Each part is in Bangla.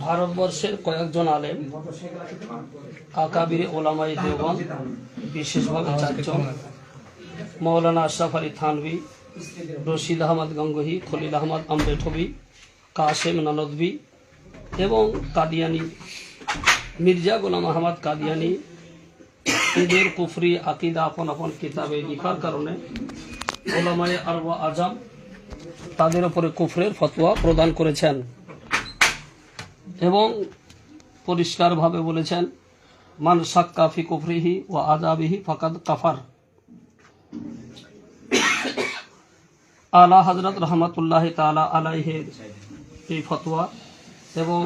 ভারতবর্ষের কয়েকজন আলেম আকাবিরে ওলামায়ে দেওবন্দ, বিশেষভাবে চারজন: মৌলানা আশরাফ আলী থানভী, রশিদ আহমদ গঙ্গোহী, খলিল আহমদ আমবেঠবি, কাশেম ননদবি এবং কাদিয়ানি মির্জা গোলাম আহমদ কাদিয়ানি এদের কুফরি আকিদা আপন আপন কিতাবে লিখার কারণে ওলামায়ে আরব আজম তাদের উপরে কুফরের ফতোয়া প্রদান করেছেন এবং পরিষ্কারভাবে বলেছেন, মান শাক্কা ফি কুফরিহি ওয়া আযাবিহি ফাকাদ কাফার। আলা হযরত রাহমাতুল্লাহি তাআলা আলাইহির এই ফতোয়া এবং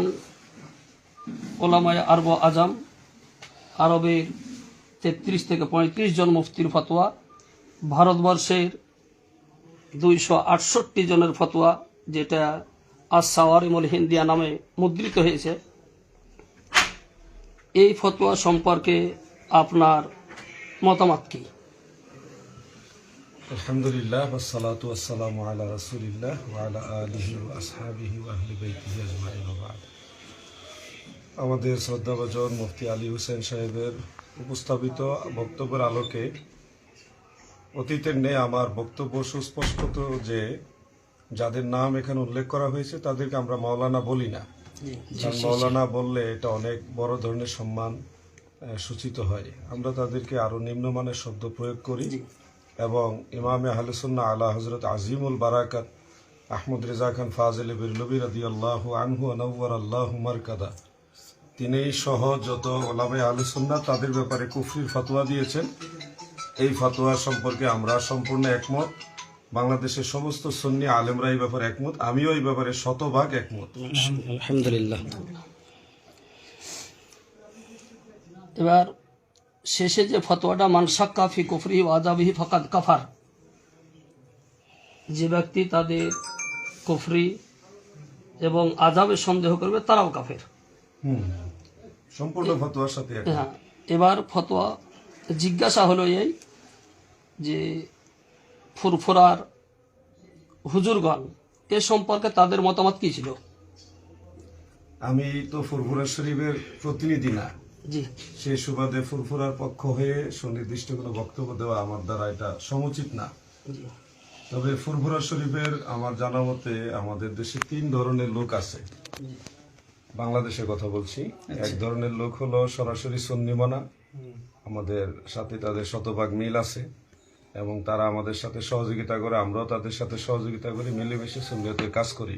ওলামায়ে আরব আজম আরবের 33 থেকে 35 জন মুফতির ফতোয়া, ভারতবর্ষের 268 জনের ফতোয়া, যেটা আস-সাওয়ারিমুল হিন্দিয়া নামে মুদ্রিত হয়েছে। এই ফতোয়া সম্পর্কে আপনার মতামত কি? আলহামদুলিল্লাহ, ওয়াসসালাতু ওয়াসসালামু আলা রাসূলিল্লাহ ওয়া আলা আলিহি ওয়া আসহাবিহি ওয়া আহলি বাইতিহি আজমাইন। আমাদের শ্রদ্ধাভাজন মুফতি আলী হোসেন সাহেবের উপস্থাপিত বক্তব্যের আলোকে অতীতের নেই আমার বক্তব্য সুস্পষ্ট যে যাদের নাম এখানে উল্লেখ করা হয়েছে তাদেরকে আমরা মাওলানা বলি না। মাওলানা বললে এটা অনেক বড় ধরনের সম্মান সূচিত হয়। আমরা তাদেরকে আরো নিম্নমানের শব্দ প্রয়োগ করি এবং ইমামে আহলে সুন্নাহ আলা হযরত আজিমুল বারাকাত আহমদ রেজা খান ফাজিল বিরলবী রাদিয়াল্লাহু আনহু ওয়া নাওয়ারাল্লাহু মারকাদা, তিনি সহ যত উলামায়ে আহলে সুন্নাহ তাদের ব্যাপারে কুফরির ফতোয়া দিয়েছেন। এই ফতোয়া সম্পর্কে আমরা সম্পূর্ণ একমত। বাংলাদেশের সমস্ত সুন্নি আলেমরা এই ব্যাপারে একমত, আমিও এই ব্যাপারে শতভাগ একমত। আলহামদুলিল্লাহ। এবার শেষে যে ফতোয়াটা, মান শাক্কা ফি কুফরিহি ওয়া আযাবিহি ফাকাদ কাফার, যে ব্যক্তি তাদের কুফরি এবং আযাবের সন্দেহ করবে তারাও কাফের। সম্পূর্ণ ফতোয়ার সাথে হ্যাঁ। এবার ফতোয়া জিজ্ঞাসা হলো এই যে ফুরফুরার হুজুরগণ এ সম্পর্কে তাদের মতামত কি ছিল? আমি তো ফুরফুরা শরীফের প্রতিনিধি না, জি, সেই সুবাদে ফুরফুরার পক্ষ হয়ে সুনির্দিষ্ট কোনো বক্তব্য দেওয়া আমার দ্বারা এটা সমুচিত না। তবে ফুরফুরা শরীফের আমার জানা মতে আমাদের দেশে 3 ধরনের লোক আছে। বাংলাদেশের কথা বলছি। এক ধরনের লোক হলো সরাসরি সুন্নি মানা, আমাদের সাথে তাদের শতভাগ মিল আছে এবং তারা আমাদের সাথে সহযোগিতা করে, আমরাও তাদের সাথে সহযোগিতা করি, মিলেমিশে সুন্নিয়তের কাজ করি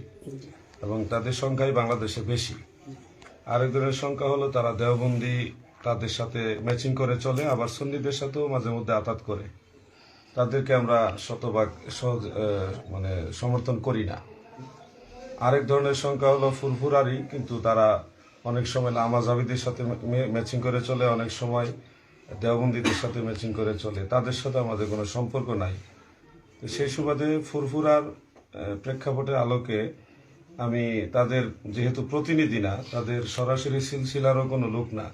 এবং তাদের সংখ্যাই বাংলাদেশে বেশি। আরেক ধরনের সংখ্যা হলো তারা দেওবন্দি, তাদের সাথে ম্যাচিং করে চলে, আবার সুন্নিদের সাথেও মাঝে মধ্যে আতাত করে। তাদেরকে আমরা শতভাগ সমর্থন করি না। আরেক ধরনের সংখ্যা হলো ফুরফুরারি, কিন্তু তারা অনেক সময় নামাজাবিদের সাথে ম্যাচিং করে চলে, অনেক সময় দেওবন্দীদের সাথে ম্যাচিং করে চলে। তাদের সাথে আমাদের কোনো সম্পর্ক নাই। তো সেই সুবাদে ফুরফুরার প্রেক্ষাপটের আলোকে আমি তাদের যেহেতু প্রতিনিধি না, তাদের সরাসরি সিলসিলারও কোনো লোক না,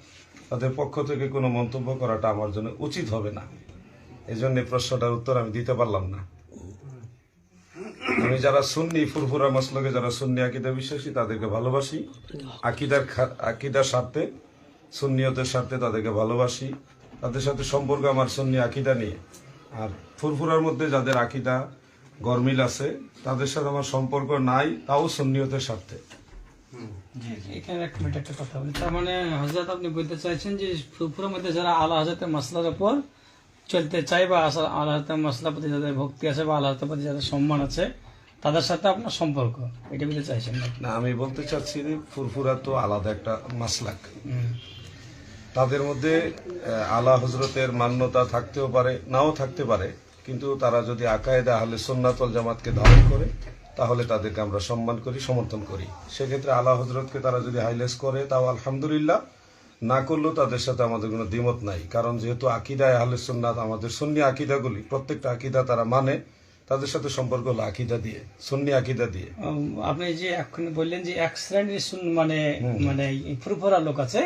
তাদের পক্ষ থেকে কোনো মন্তব্য করাটা আমার জন্য উচিত হবে না। এই জন্য প্রশ্নটার উত্তর আমি দিতে পারলাম না। আমি যারা সুন্নি, ফুরফুরা মাসলকে যারা সুন্নি আকীদা বিশ্বাসী তাদেরকে ভালোবাসি, আকীদার স্বার্থে, সুন্নিয়তের স্বার্থে তাদেরকে ভালোবাসি। তাদের সাথে সম্পর্ক আমার সুন্নি আকীদা নিয়ে। আর ফুরফুরার মধ্যে যাদের আকীদা গরমিল আছে তাদের সাথে আমার সম্পর্ক নাই, তাও সুন্নিয়তের স্বার্থে। এখানে একটা কথা বলি, তার মানে হযরত আপনি বলতে চাইছেন যে ফুরফুরার মধ্যে যারা আলা হযরতের মাসলার উপর চলতে চায় বা আলা হযরতের মাসলার প্রতি যাদের ভক্তি আছে বা আলা হযরতের প্রতি যাদের সম্মান আছে তাদের সাথে আপনার সম্পর্ক, এটা বলতে চাইছেন না? আমি বলতে চাচ্ছি যে ফুরফুরা তো আলাদা একটা মাসলাক, তাদের মধ্যে আলা হযরতের মান্যতা থাকতেও পারে, নাও থাকতে পারে, কিন্তু তারা যদি আকায়েদে আহলে সুন্নাত ওয়াল জামাতকে ধারণ করে তাহলে তাদেরকে আমরা সম্মান করি, সমর্থন করি। সেক্ষেত্রে আলা হযরতকে তারা যদি হাইলাইট করে তাও আলহামদুলিল্লাহ, না করলেও তাদের সাথে আমাদের কোনো দ্বিমত নাই, কারণ যেহেতু আকিদায় আহলে সুন্নাত, আমাদের সুন্নি আকিদাগুলি প্রত্যেকটা আকিদা তারা মানে, তাদের সাথে সম্পর্ক হলো আকিদা দিয়ে, সুন্নি আকিদা দিয়ে। আপনি যে এখন বললেন যে এক শ্রেণীর মানে মানে ফুরফুরা লোক আছে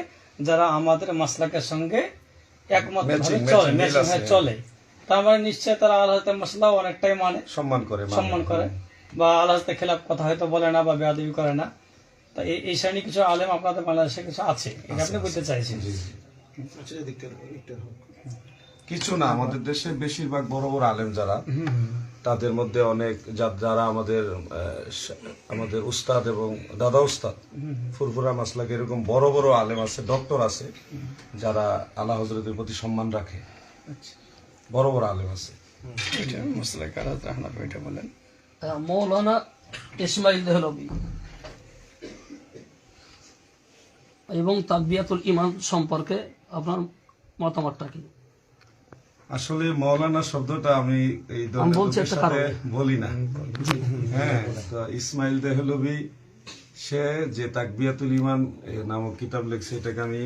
যারা আমাদের মাসলাকের সঙ্গে একমত চলে, ম্যাচিং হয়ে চলে, তার মানে নিশ্চয় তারা আল্লাহ মাসলা অনেকটাই মানে সম্মান করে বা আল্লাহ খেলাফ কথা হয়তো বলে না বা বেয়াদবি করে না। তা এই শ্রেণী কিছু আলেম আপনাদের বাংলাদেশে কিছু আছে, এটা আপনি বলতে চাইছেন? কিছু না, আমাদের দেশে বেশিরভাগ বড় বড় আলেম যারা, তাদের মধ্যে অনেক যারা আমাদের উস্তাদ এবং দাদা উস্তাদ ফুরফুরা মাসলাকে এরকম বড় বড় আলেম আছে, ডক্টর আছে, যারা আল্লাহ হযরতের প্রতি সম্মান রাখে, বড় বড় আলেম আছে। এটা মাসলা কারা হানাফি, এটা বলেন। মৌলানা ইসমাইল দেহলভী এবং তাকবিয়াতুল ঈমান সম্পর্কে আপনার মতামতটা কি? আসলে মাওলানা শব্দটা আমি এই বলছি ধরনের একটা সাথে কারণে। বলি না। হ্যাঁ, তো ইসমাইল দেহলভী সে যে তাকবিয়াতুল ঈমান নামক কিতাব লিখছে, এটাকে আমি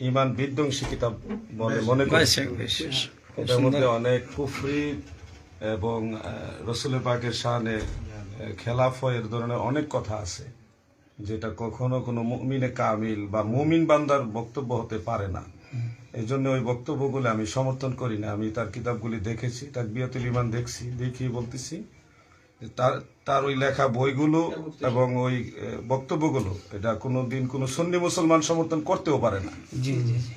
ঈমান বিধ্বংসী কিতাব বলে মনে করি। এটার মধ্যে অনেক কুফরি এবং রসুল পাকের শানে খেলাফ এর ধরনের অনেক কথা আছে, যেটা কখনো কোনো মুমিনে কামিল বা মুমিন বান্দার বক্তব্য হতে পারে না। এই জন্য ওই বক্তব্যগুলো আমি সমর্থন করি না। আমি তার কিতাবগুলি দেখেছি, তাকবিয়াতুল ঈমান দেখি বলতেছি, তার ওই লেখা বইগুলো এবং ওই বক্তব্যগুলো এটা কোনোদিন কোনো সুন্নি মুসলমান সমর্থন করতেও পারে না। জি জি জি।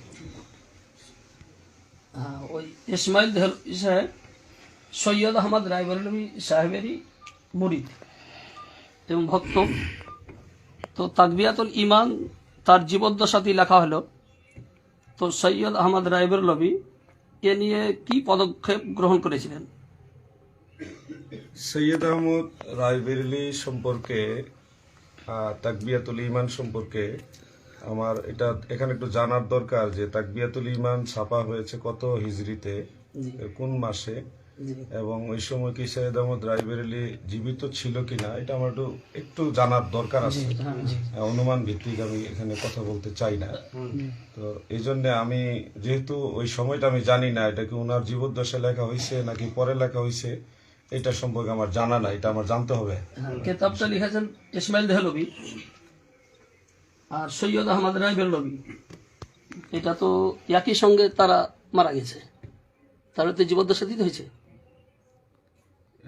ওই ইসমাইল দেহলভী সাহেব সৈয়দ আহমদ রায়বরেলভী সাহেবেরই মুরিদ এবং ভক্ত। তো তাকবিয়াতুল ঈমান তার জীবদ্দশাতেই লেখা হলো। তো সৈয়দ আহমদ রায়বরেলভী এ নিয়ে কি পদক্ষেপ গ্রহণ করেছিলেন? সৈয়দ আহমদ রায়বেরেলি সম্পর্কে, তাকবিয়াতুল ঈমান সম্পর্কে আমার এটা এখানে একটু জানার দরকার যে তাকবিয়াতুল ঈমান ছাপা হয়েছে কত হিজরিতে, কোন মাসে, এবং ওই সময় কি সৈয়দ আহমদ রায়বেরেলি জীবিত ছিল কিনা, এটা আমার একটু জানার দরকার আছে। অনুমান ভিত্তিক আমি এখানে কথা বলতে চাই না। তো এই জন্য আমি, যেহেতু ওই সময়টা আমি জানি না এটা কি ওনার জীবদ্দশায় লেখা হয়েছে নাকি পরে লেখা হয়েছে, এটা সম্পর্কে আমার জানা না, এটা আমার জানতে হবে। কিতাবটা লিখেছেন ইসমাইল দেহলভী আর সৈয়দ আহমদ রায়বরেলভী, এটা তো একই সঙ্গে তারা মারা গেছে, তাহলে তো জীবদ্দশা দিতে হয়েছে।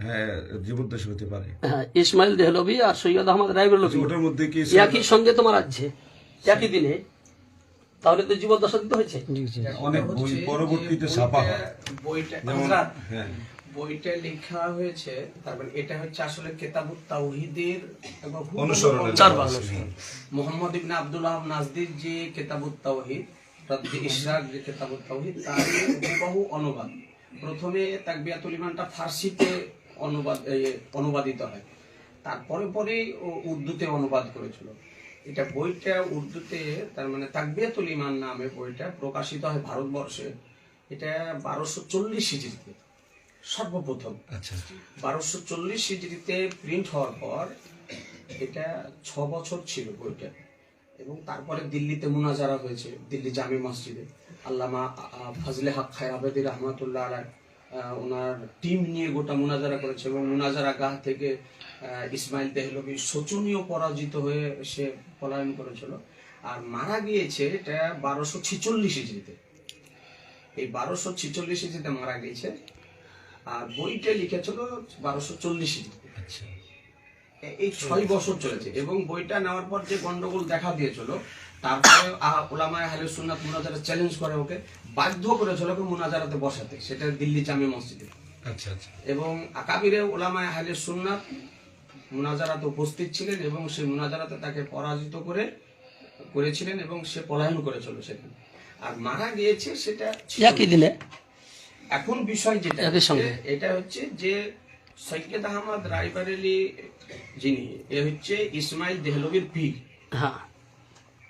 হ্যাঁ, জীবদ্দশা হতে পারে। হ্যাঁ, ইসমাইল দেহলভী আর সৈয়দ আহমদ রায়বরেলভী ওটার মধ্যে কি একই সঙ্গে তো মারা যাচ্ছে একই দিনে, তাহলে তো জীবদ্দশা দিতে হয়েছে। অনেক বই পরবর্তীতে ছাপা হয়। বইটা যেমন, হ্যাঁ, বইটা লেখা হয়েছে, তারপর এটা হচ্ছে আসলে কেতাবুত তাওহীদের অনুসরণের চার ভাগ। মোহাম্মদ ইবনে আব্দুল ওয়াহাব নাজদির যে কেতাবুত তাওহীদ, রাদ্দে ইশরাক যে কেতাবুত তাওহীদ, তার হুবহু অনুবাদ। প্রথমে তাকবিয়াতুল ঈমানটা ফার্সিতে অনুবাদিত হয়, তারপরে পরে উর্দুতে অনুবাদ করেছিল। এটা বইটা উর্দুতে, তার মানে তাকবিয়াতুল ঈমান নামে বইটা প্রকাশিত হয় ভারতবর্ষে। এটা 1240 হিজরিতে সর্বপ্রথম। আচ্ছা, 1240 হিজরিতে প্রিন্ট হওয়ার পর এটা 6 বছর ছিল বইটা, এবং তারপরে দিল্লিতে মুনাজারা হয়েছে, দিল্লি জামি মসজিদে। আল্লামা ফজলে হক খায়রাবাদী রহমাতুল্লাহ আলাইহ ওনার টিম নিয়ে গোটা মুনাজারা করেছে, এবং মুনাজারা গাহ থেকে ইসমাইল দেহলভী শোচনীয় পরাজিত হয়ে সে পলায়ন করেছিল, আর মারা গিয়েছে এটা 1246 হিজরিতে। এই 1246 হিজরিতে মারা গিয়েছে, আর বইটা লিখেছিল 1240 হিজরিতে। এই 6 বছর চলেছে, এবং বইটা নেওয়ার পর যে গন্ডগোল দেখা দিয়েছিল, তারপরে উলামায়ে আহলে সুন্নাত মুনাজারা চ্যালেঞ্জ করে ওকে, বাধ্য করেছিল ওকে মুনাজারাতে বসাতে, সেটা দিল্লি জামি মসজিদে। আচ্ছা, আচ্ছা। এবং আকাবিরে উলামায়ে আহলে সুন্নাত মুনাজারাতে উপস্থিত ছিলেন, এবং সেই মুনাজারাতে তাকে পরাজিত করেছিলেন, এবং সে পলায়ন করেছিল সেখানে, আর মারা গিয়েছে সেটা একই দিনে। এখন বিষয় যেটা একই সঙ্গে। এটা হচ্ছে যে সৈয়দ আহমদ রায়বরেলি যিনি, এ হচ্ছে ইসমাইল দেহলভীর পীর। হ্যাঁ,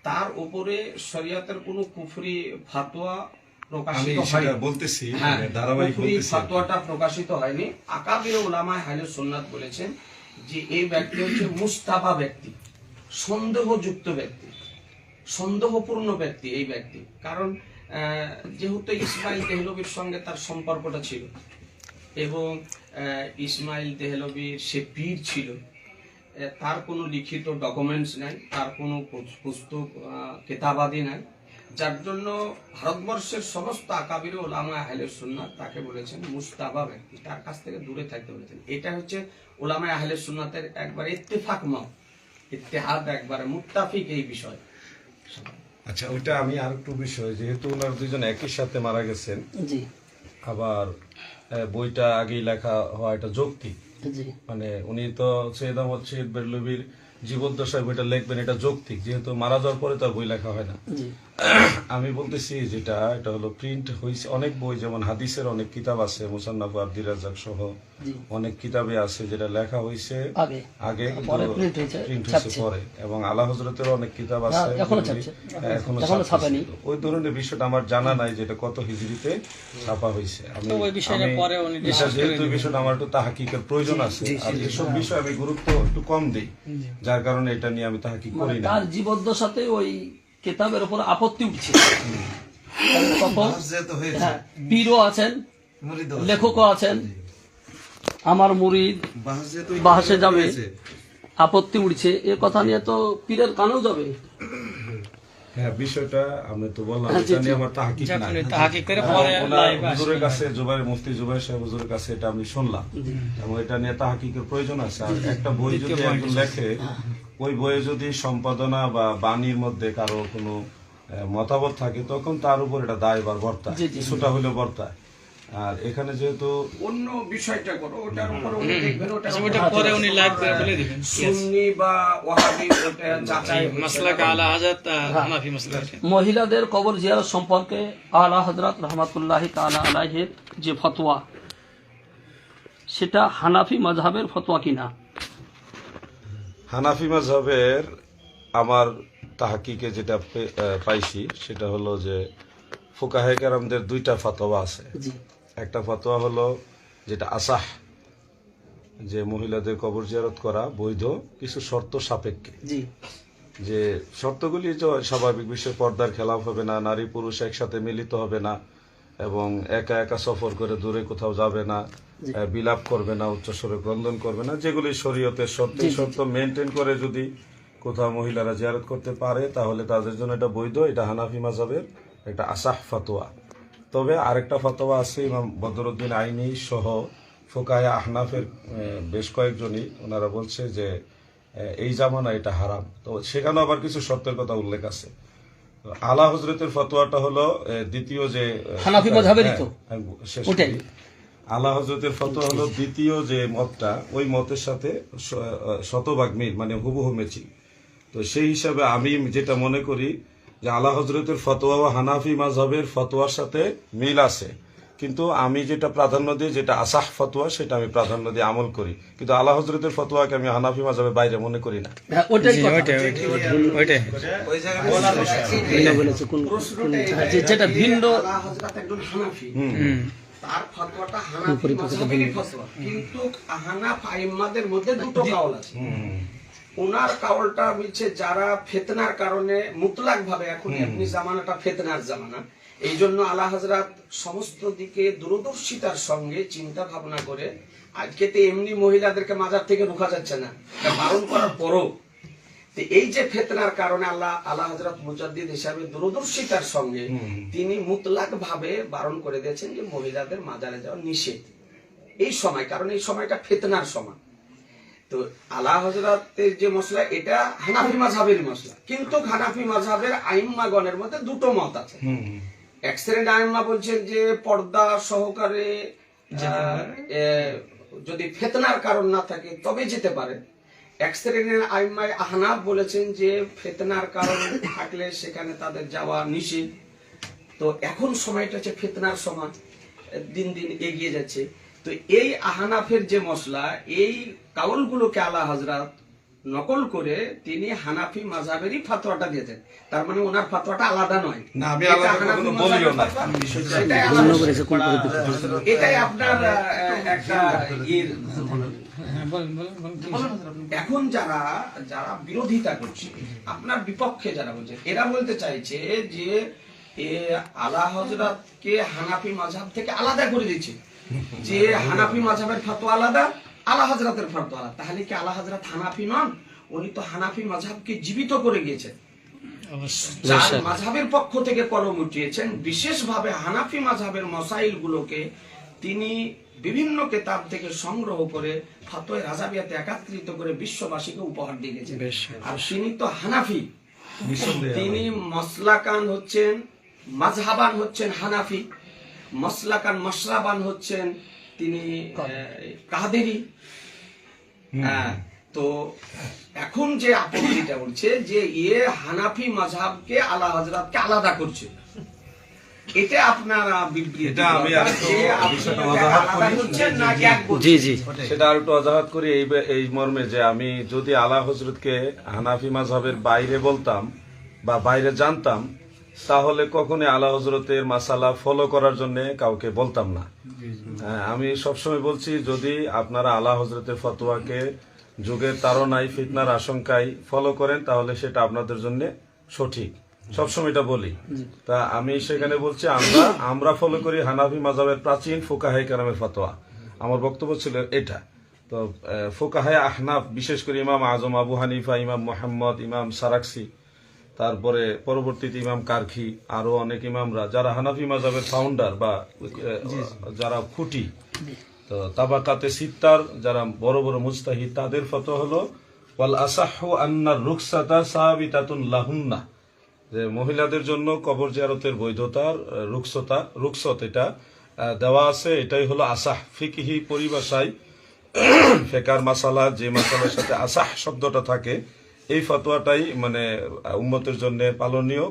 তার উপরে শরিয়াতের কোনো কুফরি ফাতোয়া আমি প্রকাশিত সেটা হয়নি। বলতেছি, হ্যাঁ, ধারাবাহিক কুফরি বলতেছি। ফাতোয়াটা প্রকাশিত হয়নি। আকাবিরে উলামায়ে আহলে সুন্নাত বলেছেন যে এই ব্যক্তি হচ্ছে মুস্তাফা ব্যক্তি, সন্দেহযুক্ত ব্যক্তি, সন্দেহপূর্ণ ব্যক্তি এই ব্যক্তি, কারণ যেহেতু ইসমাইল দেহলভির সঙ্গে তার সম্পর্কটা ছিল এবং ইসমাইল দেহলভির সে পীর ছিল, তার কোনো লিখিত ডকুমেন্টস নাই, তার কোনো পুস্তক কেতাবাদি নাই, যার জন্য ভারতবর্ষের সমস্ত আকাবির ওলামা আহলে সুন্নাত তাকে বলেছেন মুস্তাবা ব্যক্তি, তার কাছ থেকে দূরে থাকতে বলেছেন। এটা হচ্ছে ওলামা আহলে সুন্নাতের একবার ইত্তেফাক মত, ইত্তেহাদ, একবারে মুত্তাফিক এই বিষয়। আচ্ছা, ওইটা আমি আর একটু বিষয়, যেহেতু ওনার দুইজন একই সাথে মারা গেছেন, জি আবার বইটা আগেই লেখা হওয়া এটা যৌক্তিক, জি মানে উনি তো সৈয়দ আহমদ শহীদ বেরলভীর জীবদ্দশায় বইটা লিখবেন, এটা যৌক্তিক, যেহেতু মারা যাওয়ার পরে তো আর বই লেখা হয় না। জি আমি বলতেছি যেটা এটা হলো প্রিন্ট হয়েছে অনেক বই, যেমন হাদিসের অনেক কিতাব আছে, মুসান্নাফ আব্দুর রাজ্জাক সহ জি অনেক কিতাবে আছে যেটা লেখা হয়েছে আগে আগে, পরে print হয়েছে, প্রিন্ট হয়েছে ছাপছে। পরে, এবং আলা হযরতের অনেক কিতাব আছে হ্যাঁ, এখনো যেগুলি ছাপছে। এখনো এখনো ছাপছে। ছাপেনি। ওই ধরনের বিষয়টা আমার জানা নাই যে এটা কত হিজরিতে ছাপা হয়েছে। আমি তো ওই বিষয়টা আমি- পরে উনি এটা discuss করে যেহেতু এই বিষয়টা আমার একটু তাহাকিকের প্রয়োজন আছে, আর এসব বিষয় আমি গুরুত্ব একটু কম দিই, যার কারণে এটা নিয়ে আমি তাহাকিক মানে করি না। তার জীবদ্দশাতে ওই কেতাবের উপর আপত্তি উঠছে, তখন হ্যাঁ, পীরও আছেন, লেখকও আছেন, আমার মুরিদ বাহাসে যাবে, আপত্তি উঠছে, এ কথা নিয়ে তো পীরের কানেও যাবে। হ্যাঁ, বিষয়টা আমি তো বললাম হ্যাঁ, জি, এটা নিয়ে জি। আমার তাহাকিক নাই। যখন তাহাকিক করে পরে ওনার live আসবে। হুজুরের কাছে মুফতি জুবাইর সাহেব হুজুরের কাছে এটা আমি শুনলাম, এবং এটা নিয়ে তাহাকিকের প্রয়োজন আছে। আর একটা বই যদি একজন লেখে, ওই বইয়ে যদি সম্পাদনা বা বাণীর মধ্যে কারো কোনো মতামত থাকে, তখন তার উপর এটা দায়ভার বর্তায়, জি, জি। কিছুটা হলেও বর্তায়। আর এখানে যেহেতু অন্য বিষয়টা করো, ওটার উপরে উনি দেখবেন, ওটা আচ্ছা, ওটা পরে উনি লাইভ করে বলে দিবেন সুন্নি বা ওয়াহাবি ওটা যাচাই হচ্ছে মাসলাক না। আলা হাজাত হানাফি মাসলাক। মহিলাদের কবর জিয়ারত সম্পর্কে আলা হযরত রহমাতুল্লাহ তাআলা আলাইহির যে ফতোয়া, সেটা হানাফি মাযহাবের ফতোয়া কিনা? হানাফি মাযহাবের আমার তাহাকিকে যেটা পাইছি সেটা হলো যে ফুকাহে কেরামদের দুইটা ফতোয়া আছে। জি একটা ফতোয়া হলো যেটা আসাহ, যে মহিলাদের কবর জিয়ারত করা বৈধ কিছু শর্ত সাপেক্ষে, জি যে শর্তগুলি যে স্বাভাবিক বিষয়, পর্দার খেলাফ হবে না, নারী পুরুষ একসাথে মিলিত হবে না, এবং একা একা সফর করে দূরে কোথাও যাবে না, বিলাপ করবে না, উচ্চস্বরে ক্রন্দন করবে না, যেগুলি শরীয়তের শর্ত, এই শর্ত মেনটেন করে যদি কোথাও মহিলারা জিয়ারত করতে পারে তাহলে তাদের জন্য এটা বৈধ। এটা হানাফি মাযহাবের একটা আসাহ ফতোয়া। তবে আরেকটা ফতোয়া আছে ইমাম বদরুদ্দিন আইনি সহ ফুকাহে আহনাফের বেশ কয়েকজনই, ওনারা বলছে যে এই জামানা এটা হারাম। তো সেখানেও আবার কিছু শর্তের কথা উল্লেখ আছে। আলা হযরতের ফতোয়াটা হলো দ্বিতীয় যে হানাফি মাযহাবেরই তো। আমি শেষ ওটাই। করি। আলা হযরতের ফতোয়া হলো দ্বিতীয় যে মতটা, ওই মতের সাথে শতভাগ মিল, মানে হুবহু ম্যাচিং। তো সেই হিসাবে আমি যেটা মনে করি যে আলা হযরতের ফতোয়া ও হানাফি মাযহাবের ফতোয়ার সাথে মিল আছে, কিন্তু আমি যেটা প্রাধান্য দিই, যেটা আসাহ ফতোয়া, সেটা আমি প্রাধান্য দিয়ে আমল করি, কিন্তু আলা হযরতের ফতোয়াকে আমি হানাফি মাযহাবের বাইরে মনে করি না। হ্যাঁ, ওটাই কথা। ওইটাই ভিন্ন বলেছে, হ্যাঁ, যেটা ভিন্ন। আলা হযরত একজন হানাফি, তার ফতোয়াটা হানাফি মাযহাবেরই ফতোয়া, কিন্তু হানাফ আইম্মাদের মধ্যে দুটো কাউল আছে। ওনার কাউলটা বলছে যারা ফিতনার কারণে মুতলাক ভাবে, এখন আপনি জামানাটা ফিতনার জামানা, এই জন্য আলা হযরত সমস্ত দিকে দূরদর্শিতার সঙ্গে চিন্তা ভাবনা করে, আজকে তো এমনি মহিলাদেরকে মাজার থেকে রোকা যাচ্ছে না, এটা বারণ করার পরও তো এই যে ফিতনার কারণে আলা হযরত মুজাদ্দিদ হিসাবে দূরদর্শিতার সঙ্গে তিনি মুতলাক ভাবে বারণ করে দিয়েছেন যে মহিলাদের মাজারে যাওয়া নিষেধ এই সময়, কারণ এই সময়টা ফিতনার সময়। তো আলা হযরতের যে মসলা, এটা হানাফি মাযহাবের মসলা, কিন্তু হানাফি মাযহাবের আইম্মাগণের মধ্যে দুটো মত আছে। এক শ্রেণীর আইম্মা বলছেন যে পর্দা সহকারে যদি ফিতনার কারণ না থাকে তবে যেতে পারে। এক শ্রেণীর আইম্মায়ে আহনাফ বলেছেন যে ফিতনার কারণ থাকলে সেখানে তাদের যাওয়া নিষেধ। তো এখন সময়টা হচ্ছে ফিতনার সময়, দিন দিন এগিয়ে যাচ্ছে। তো এই আহনাফের যে মসলা, এই কাউলগুলোকে আলা হযরত নকল করে তিনি হানাফি মাযহাবেরই ফতোয়াটা দিয়েছেন। তার মানে ওনার ফতোয়াটা আলাদা নয়, না, আমি এটা আলাদা হানাফি কখনো মাযহাবের বলিও না। ফতোয়া, সেটাই আলাদা। এটাই আপনার একটা বলেন বলেন বলেন কি হয়েছে? এখন যারা যারা বিরোধিতা করছে, আপনার বিপক্ষে যারা বলছে, এরা বলতে চাইছে যে এ আলা হযরতকে হানাফি মাযহাব থেকে আলাদা করে দিচ্ছে, যে হানাফি মাযহাবের ফতোয়া আলাদা, আলা হযরতের ফতোয়া আলাদা। তাহলে কি আলা হযরত হানাফি নন? উনি তো হানাফি মাযহাবকে জীবিত করে গিয়েছেন, যার মাযহাবের পক্ষ থেকে কলম উঠিয়েছেন। বিশেষভাবে হানাফি মাযহাবের মাসাইল গুলোকে তিনি বিভিন্ন কিতাব থেকে সংগ্রহ করে ফতোয়া রাজাবিয়াতে একত্রিত করে বিশ্ববাসীকে উপহার দিয়ে গেছেন। আর তিনি তো হানাফি, তিনি মসলাকান হচ্ছেন, মাযহাবান হচ্ছেন হানাফি, মসলাকান মশরাবান হচ্ছেন তিনি কাদেরি। তো এখন যে আপত্তিটা উঠছে যে হানাফি মাযহাবকে আলা হযরতকে আলাদা করছে, এটা আপনারা বিবৃতি, এটা আমি আরেকটু যে আপনি বিষয়টা আলাদা ওয়াজাহাত করি। করছেন নাকি এক বলছেন? জি জি সেটা আর একটু অজাহাত করি এই মর্মে যে আমি যদি আলা হযরতকে হানাফি মাযহাবের বাইরে বলতাম বা বাইরে জানতাম, তাহলে কখনোই আলা হযরতের মাসালা ফলো করার জন্য কাউকে বলতাম না। হ্যাঁ, আমি সবসময় বলছি, যদি আপনারা আলা হযরতের ফতোয়াকে যুগের তাড়নায় ফিতনার আশঙ্কায় ফলো করেন, তাহলে সেটা আপনাদের জন্য সঠিক। সবসময় এটা বলি। তা আমি সেখানে বলছি আমরা ফলো করি হানাফি মাযহাবের প্রাচীন ফুকাহে কেরামের ফতোয়া। আমার বক্তব্য ছিল এটা। তো ফুকাহে আহনাফ, বিশেষ করে ইমাম আজম আবু হানিফা, ইমাম মুহাম্মদ, ইমাম সারাকসি, তারপরে পরবর্তীতে ইমাম কারখি, আরো অনেক ইমামরা যারা হানাফি মাযহাবের ফাউন্ডার বা যারা খুঁটি, তো তাবাকাতে সিত্তার যারা বড় বড় মুজতাহিদ, তাদের ফতোয়া হলো ওয়াল আসাহু আন্নার রুখসাতা সাবিতাতুন লাহুন্না, যে মহিলাদের জন্য কবর জিয়ারতের বৈধতার রুখসত এটা দেওয়া আছে। এটাই হলো আসাহ। ফিকহি পরিভাষায় ফেকার মাসালা, যে মাসালার সাথে আসাহ শব্দটা থাকে, এই ফতোয়াটাই মানে উম্মতের জন্য পালনীয়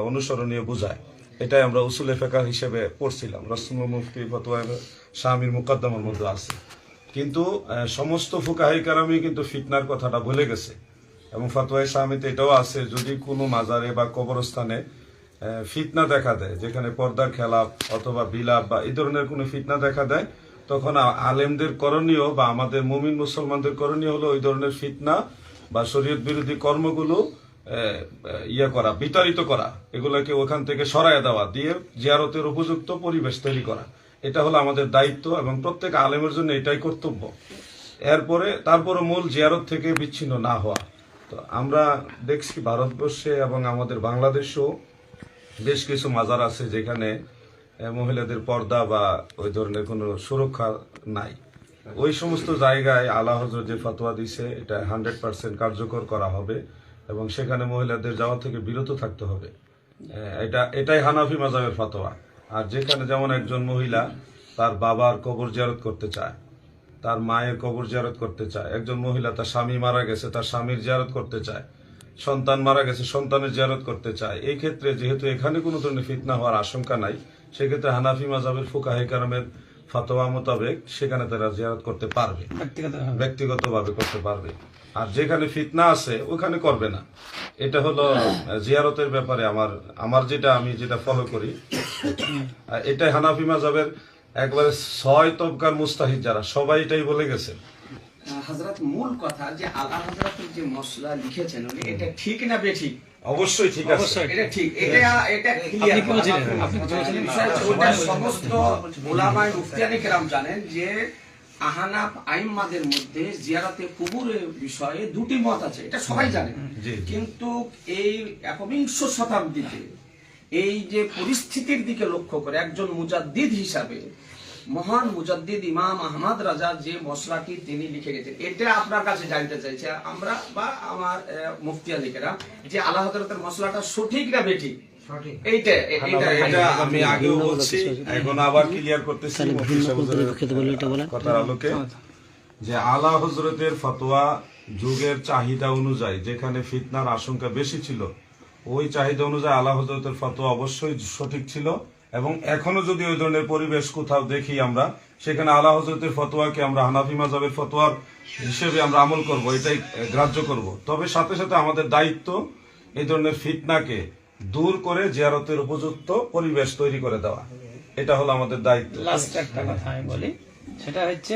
অনুসরণীয় বোঝায়। এটাই আমরা উসুলে ফেকা হিসেবে পড়ছিলাম, রসম মুফতি ফতোয়া শামির মুকদ্দমার মধ্যে আছে। কিন্তু সমস্ত ফুকাহে কেরামই কিন্তু ফিতনার কথাটা ভুলে গেছে, এবং ফতোয়ায়ে শামিতে এটাও আছে, যদি কোনো মাজারে বা কবরস্থানে ফিতনা দেখা দেয়, যেখানে পর্দার খেলাপ অথবা বিলাপ বা এই ধরনের কোনো ফিতনা দেখা দেয়, তখন আলেমদের করণীয় বা আমাদের মুমিন মুসলমানদের করণীয় হলো ওই ধরনের ফিতনা বা শরীয়ত বিরোধী কর্মগুলো করা, বিতাড়িত করা, এগুলোকে ওখান থেকে সরায় দেওয়া, দিয়ে জিয়ারতের উপযুক্ত পরিবেশ তৈরি করা। এটা হলো আমাদের দায়িত্ব, এবং প্রত্যেক আলেমের জন্য এটাই কর্তব্য। তারপরে মূল জিয়ারত থেকে বিচ্ছিন্ন না হওয়া। তো আমরা দেখছি ভারতবর্ষে এবং আমাদের বাংলাদেশেও বেশ কিছু মাজার আছে যেখানে মহিলাদের পর্দা বা ওই ধরনের কোনো সুরক্ষা নাই। ওই সমস্ত জায়গায় আলা হযরত যে ফতোয়া দিছে, এটা 100% কার্যকর করা হবে, এবং সেখানে মহিলাদের যাওয়া থেকে বিরত থাকতে হবে। এটাই হানাফি মাযহাবের ফতোয়া। আর যেখানে যেমন একজন মহিলা তার বাবার কবর জিয়ারত করতে চায়, তার মায়ের কবর জিয়ারত করতে চায়, একজন মহিলা তার স্বামী মারা গেছে তার স্বামীর জিয়ারত করতে চায়, সন্তান মারা গেছে সন্তানের জিয়ারত করতে চায়, এই ক্ষেত্রে যেহেতু এখানে কোনো ধরনের ফিতনা হওয়ার আশঙ্কা নাই, সেক্ষেত্রে হানাফি মাযহাবের ফুকাহে কেরামের ফতোয়া মোতাবেক সেখানে তারা জিয়ারত করতে পারবে, ব্যক্তিগতভাবে করতে পারবে। আর যেখানে ফিতনা আছে ওখানে করবে না। এটা হলো জিয়ারতের ব্যাপারে আমার আমি যেটা ফলো করি, এটাই হানাফি মাযহাবের একবারে 6 তবকার মুস্তাহিদ যারা সবাই এটাই বলে গেছেন। হযরত মূল কথা যে আলা হযরতের যে মসলা লিখেছেন উনি, এটা ঠিক না বেঠিক? অবশ্যই ঠিক আছে, এটা ঠিক, এটা ক্লিয়ার। ওটা সমস্ত উলামায়ে মুফতিয়ানে কেরাম জানেন যে আহনাফ আইম্মাদের মধ্যে জিয়ারতে কুবুরের বিষয়ে দুটি মত আছে, এটা সবাই জানে। কিন্তু এই ১বিংশ শতাব্দীতে এই যে পরিস্থিতির দিকে লক্ষ্য করে একজন মুজাদ্দিদ হিসাবে মহান মুজাদ্দিদ ইমাম আহমদ রাজা যে মসলাটি তিনি লিখে গেছেন, এটা আপনার কাছে জানতে চাইছে আমরা বা আমার মুফতিয়ানে কেরাম, যে আলা হযরতের মসলাটা সঠিক না বেঠিক? এটা আমি আগেও বলছি, এখন আবার ক্লিয়ার করতেছি মুফতি সাহেবের কথার আলোকে, যে আলা হযরতের ফতোয়া যুগের চাহিদা অনুযায়ী যেখানে ফিতনার আশঙ্কা বেশি ছিল, ওই চাহিদা অনুযায়ী আলা হযরতের ফতোয়া অবশ্যই সঠিক ছিল। এবং এখনো যদি ওই ধরনের পরিবেশ কোথাও দেখি আমরা, সেখানে আলা হযরতের ফতোয়াকে আমরা হানাফি মাযহাবের ফতোয়ার হিসেবে আমরা আমল করব, এটাই গ্রাহ্য করব। তবে সাথে সাথে আমাদের দায়িত্ব এই ধরনের ফিতনাকে দূর করে জিয়ারতের উপযুক্ত পরিবেশ তৈরি করে দেওয়া, এটা হলো আমাদের দায়িত্ব। লাস্ট একটা কথা আমি বলি, সেটা হচ্ছে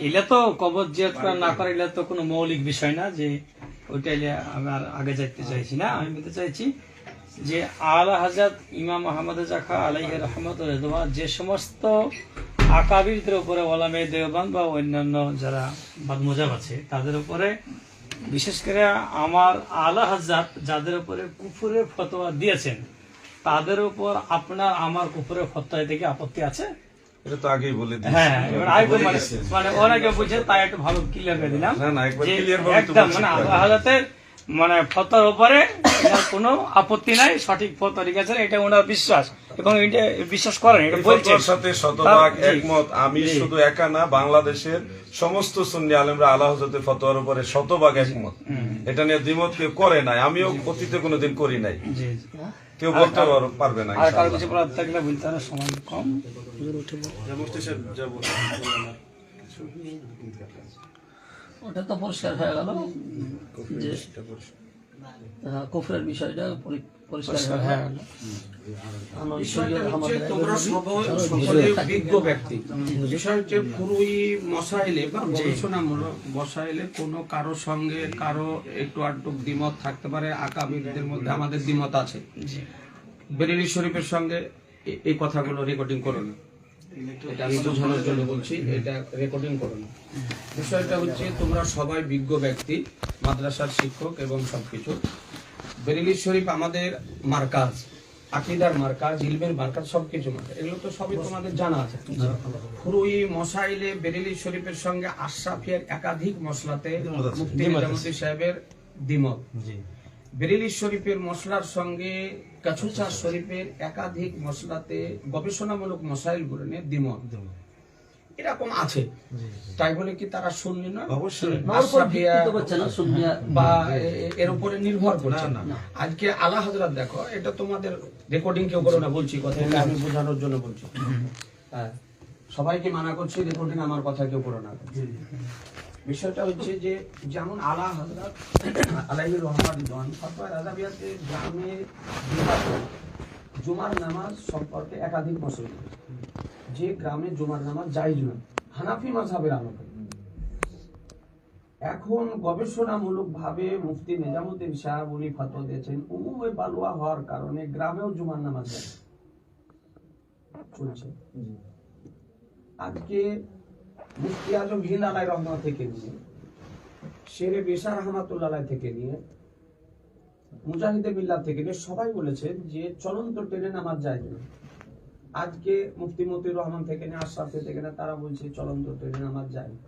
এলে তো কবর জিয়ারত করা না করা এলে তো কোনো মৌলিক বিষয় না, যে ওইটা এলে আমি আর আগে যাইতে চাইছি না। আমি বলতে চাইছি যে আলা হযরত ইমাম আহমদ জাখা আলাইহি রাহমাতুল্লাহ যে সমস্ত আকাবিরদের উপরে ওলামায়ে দেওবন্দ বা অন্যান্য যারা বাদমুজাব আছে তাদের উপরে, বিশেষ করে আমার আলা হযরত যাদের উপরে কুফরের ফতোয়া দিয়েছেন তাদের উপর আপনার আমার কুফরের ফতোয়া থেকে আপত্তি আছে? এটা তো আগেই বলে দিয়েছি। হ্যাঁ, এবার আরেকটু মানে অনেকে বুঝে তাই একটু ভালো ক্লিয়ার করে দিলাম না, না, একবার যে clear ভাবে তো একদম বলছি মানে তো আগে। আল্লাহ হাজাতের মানে ফতোয়ার উপরে এটার কোনো আপত্তি নাই, সঠিক ফতোয়া লিখেছেন, এটা ওনার বিশ্বাস এবং এটা বিশ্বাস করেন, এটা এই বলছেন। ফতোয়ার সাথে শতভাগ জি। একমত। আমি শুধু একা না, বাংলাদেশের সমস্ত সুন্নি আলেমরা আলা হযরতের ফতোয়ার উপরে শতভাগ একমত। এটা নিয়ে দ্বিমত কেউ করে নাই, আমিও অতীতে কোনোদিন করি নাই, জি। কেউ বলতে পারবে না। আর কারো কিছু বলার থাকলে বলতে হবে, সময় কম। ওটা তো পরিষ্কার হয়ে গেল যে কুফরের বিষয়টা পরিষ্কার হয়ে গেল। বিষয়টা হচ্ছে তোমরা সকলে বিজ্ঞ ব্যক্তি। বিষয় হচ্ছে পুরোই মশাইলে বা গবেষণামূলক মশাইলে কোনো কারো সঙ্গে কারো একটু আধটু দ্বিমত থাকতে পারে। আকাবিরদের মধ্যে আমাদের দ্বিমত আছে। বেরেলি শরীফের সঙ্গে এই কথাগুলো রেকর্ডিং করো না, এটা আমি বোঝানোর জন্য বলছি, এটা রেকর্ডিং করো না। বিষয়টা হচ্ছে তোমরা সবাই বিজ্ঞ ব্যক্তি, মাদ্রাসার শিক্ষক এবং সবকিছু। বেরেলি শরীফ আমাদের মার্কাজ, আকীদার মার্কাজ, ইলমের মার্কাজ, সবকিছু মার্কাজ, এগুলো তো সবই তোমাদের জানা আছে। ফুরুই মশাইলে বেরেলি শরীফের সঙ্গে আশরাফিয়ার একাধিক মসলাতে মুফতি নিজামুদ্দিন সাহেবের দ্বিমত। বেরেলি শরীফের মসলার সঙ্গে কাছুচা শরীফের একাধিক মসলাতে গবেষণামূলক মশাইল গুলো নিয়ে দ্বিমত। এরকম আছে, তাই বলে কি তারা সুন্নি না? অবশ্যই। আশরাফিয়া করছে না সুন্নিয়া বা এর উপরে নির্ভর করছে না। আজকে আলা হযরত দেখো, এটা তোমাদের রেকর্ডিং কেউ করো না বলছি, কথা এটা আমি বোঝানোর জন্য বলছি। হ্যাঁ, সবাইকে মানা করছি রেকর্ডিং আমার কথা কেউ করো না। বিষয়টা হচ্ছে যে যেমন আলা হযরত আলাইহি রহমাতুল্লাহ ফতোয়া রাজাবিয়াতে গ্রামে জুমার নামাজ সম্পর্কে একাধিক মসলা, যে গ্রামে জুমার নামাজ জায়েজ নয় হানাফি মাযহাবের আলোকে। এখন গবেষণামূলক ভাবে মুফতি নিজামুদ্দিন সাহেব উনি ফতোয়া দিয়েছেন উমুমে বালুয়া হওয়ার কারণে গ্রামেও জুমার নামাজ চলছে। আজকে মুফতি আজম হিন্দ আলাই রহমান থেকে নিয়ে শেরে বেশার রহমাতুল্লাহ থেকে নিয়ে মুজাহিদে বিল্লাহ থেকে নিয়ে সবাই বলেছেন যে চলন্ত ট্রেনে নামাজ যায় না। আজকে মুফতি মতিউর রহমান থেকে নিয়ে আশরাফি থেকে নিয়ে তারা বলছে চলন্ত ট্রেনে নামাজ যায় না।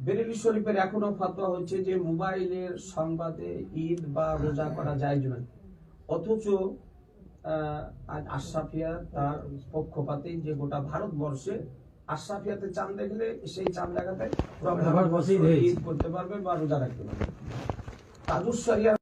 বেরেলি শরীফের এখনো ফতোয়া হচ্ছে যে মোবাইলের সংবাদে ঈদ বা রোজা করা যায় না, অথচ আজ আশরাফিয়া তার পক্ষপাতে যে গোটা ভারতবর্ষে আশরাফিয়াতে চাঁদ দেখলে সেই চাঁদ দেখাতে ঈদ করতে পারবে বা রোজা রাখতে পারবে। তাজুস শরিয়া